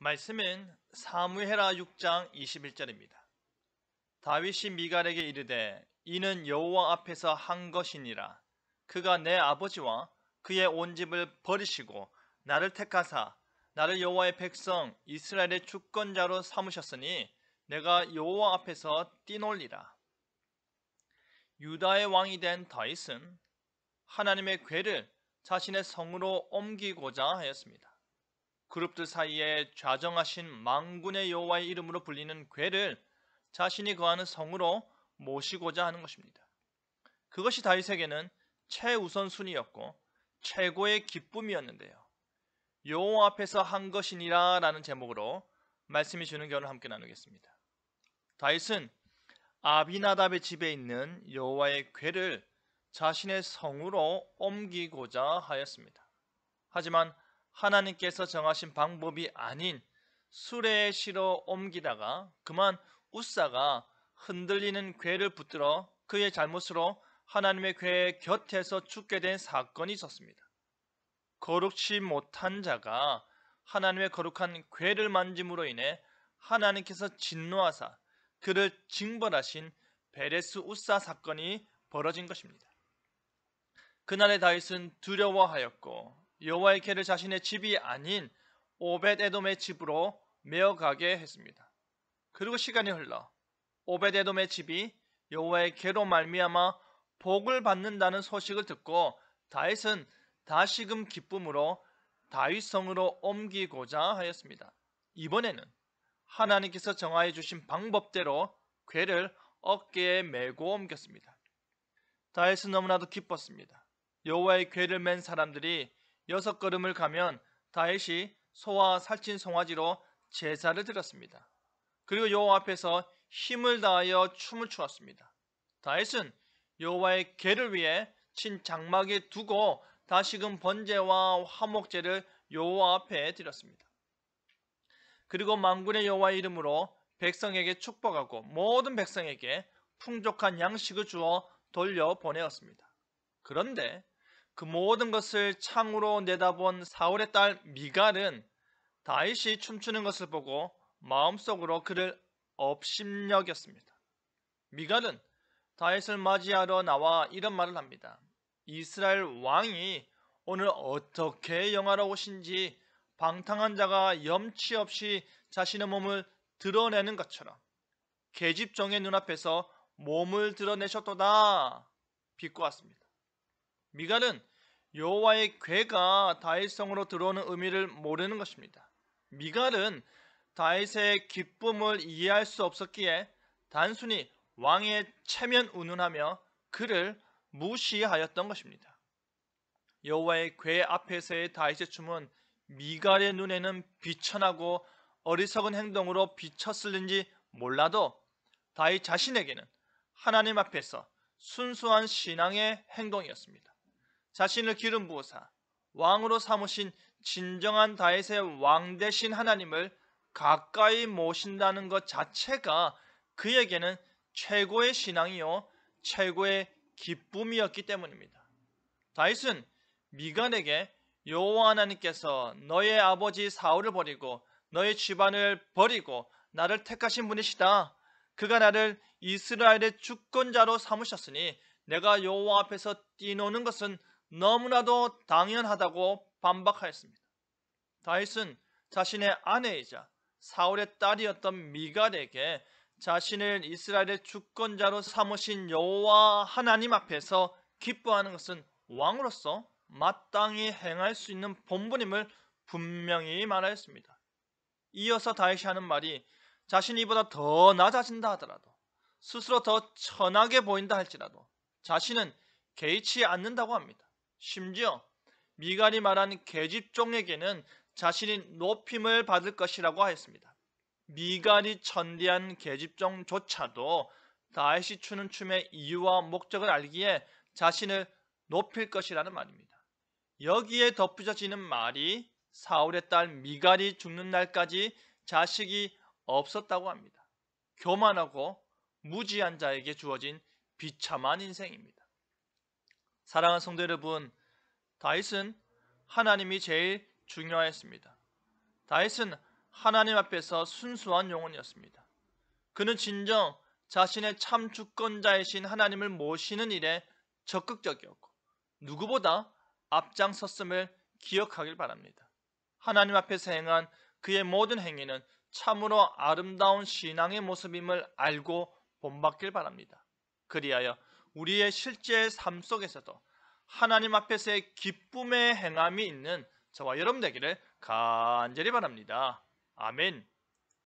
말씀은 사무엘하 6장 21절입니다. 다윗이 미갈에게 이르되 이는 여호와 앞에서 한 것이니라. 그가 내 아버지와 그의 온 집을 버리시고 나를 택하사 나를 여호와의 백성 이스라엘의 주권자로 삼으셨으니 내가 여호와 앞에서 뛰놀리라. 유다의 왕이 된 다윗은 하나님의 궤를 자신의 성으로 옮기고자 하였습니다. 그룹들 사이에 좌정하신 만군의 여호와의 이름으로 불리는 궤를 자신이 거하는 성으로 모시고자 하는 것입니다. 그것이 다윗에게는 최우선순위였고 최고의 기쁨이었는데요. 여호와 앞에서 한 것이니라 라는 제목으로 말씀이 주는 교훈을 함께 나누겠습니다. 다윗은 아비나답의 집에 있는 여호와의 궤를 자신의 성으로 옮기고자 하였습니다. 하지만 하나님께서 정하신 방법이 아닌 수레에 실어 옮기다가 그만 우사가 흔들리는 궤를 붙들어 그의 잘못으로 하나님의 궤 곁에서 죽게 된 사건이 있었습니다. 거룩치 못한 자가 하나님의 거룩한 궤를 만짐으로 인해 하나님께서 진노하사 그를 징벌하신 베레스 우사 사건이 벌어진 것입니다. 그날의 다윗은 두려워하였고 여호와의 궤를 자신의 집이 아닌 오벳에돔의 집으로 메어가게 했습니다. 그리고 시간이 흘러 오벳에돔의 집이 여호와의 궤로 말미암아 복을 받는다는 소식을 듣고 다윗은 다시금 기쁨으로 다윗성으로 옮기고자 하였습니다. 이번에는 하나님께서 정하여 주신 방법대로 궤를 어깨에 메고 옮겼습니다. 다윗은 너무나도 기뻤습니다. 여호와의 궤를 맨 사람들이 6걸음을 가면 다윗이 소와 살찐 송아지로 제사를 드렸습니다. 그리고 여호와 앞에서 힘을 다하여 춤을 추었습니다. 다윗은 여호와의 궤를 위해 친 장막에 두고 다시금 번제와 화목제를 여호와 앞에 드렸습니다. 그리고 만군의 여호와의 이름으로 백성에게 축복하고 모든 백성에게 풍족한 양식을 주어 돌려보내었습니다. 그런데 그 모든 것을 창으로 내다본 사울의 딸 미갈은 다윗이 춤추는 것을 보고 마음속으로 그를 업심여겼습니다. 미갈은 다윗을 맞이하러 나와 이런 말을 합니다. 이스라엘 왕이 오늘 어떻게 영화로우신지 방탕한 자가 염치 없이 자신의 몸을 드러내는 것처럼 계집종의 눈앞에서 몸을 드러내셨도다 비꼬았습니다. 미갈은 여호와의 궤가 다윗성으로 들어오는 의미를 모르는 것입니다. 미갈은 다윗의 기쁨을 이해할 수 없었기에 단순히 왕의 체면 운운하며 그를 무시하였던 것입니다. 여호와의 궤 앞에서의 다윗의 춤은 미갈의 눈에는 비천하고 어리석은 행동으로 비쳤을는지 몰라도 다윗 자신에게는 하나님 앞에서 순수한 신앙의 행동이었습니다. 자신을 기름 부으사 왕으로 삼으신 진정한 다윗의 왕 되신 하나님을 가까이 모신다는 것 자체가 그에게는 최고의 신앙이요 최고의 기쁨이었기 때문입니다. 다윗은 미갈에게 여호와 하나님께서 너의 아버지 사울을 버리고 너의 집안을 버리고 나를 택하신 분이시다. 그가 나를 이스라엘의 주권자로 삼으셨으니 내가 여호와 앞에서 뛰노는 것은 너무나도 당연하다고 반박하였습니다. 다윗은 자신의 아내이자 사울의 딸이었던 미갈에게 자신을 이스라엘의 주권자로 삼으신 여호와 하나님 앞에서 기뻐하는 것은 왕으로서 마땅히 행할 수 있는 본분임을 분명히 말하였습니다. 이어서 다윗이 하는 말이 자신이 이보다 더 낮아진다 하더라도 스스로 더 천하게 보인다 할지라도 자신은 개의치 않는다고 합니다. 심지어 미갈이 말한 계집종에게는 자신이 높임을 받을 것이라고 하였습니다. 미갈이 천대한 계집종조차도 다윗이 추는 춤의 이유와 목적을 알기에 자신을 높일 것이라는 말입니다. 여기에 덧붙여지는 말이 사울의 딸 미갈이 죽는 날까지 자식이 없었다고 합니다. 교만하고 무지한 자에게 주어진 비참한 인생입니다. 사랑하는 성도 여러분, 다윗은 하나님이 제일 중요했습니다. 다윗은 하나님 앞에서 순수한 영혼이었습니다. 그는 진정 자신의 참 주권자이신 하나님을 모시는 일에 적극적이었고 누구보다 앞장섰음을 기억하길 바랍니다. 하나님 앞에서 행한 그의 모든 행위는 참으로 아름다운 신앙의 모습임을 알고 본받길 바랍니다. 그리하여 우리의 실제 삶 속에서도 하나님 앞에서의 기쁨의 행함이 있는 저와 여러분 되기를 간절히 바랍니다. 아멘.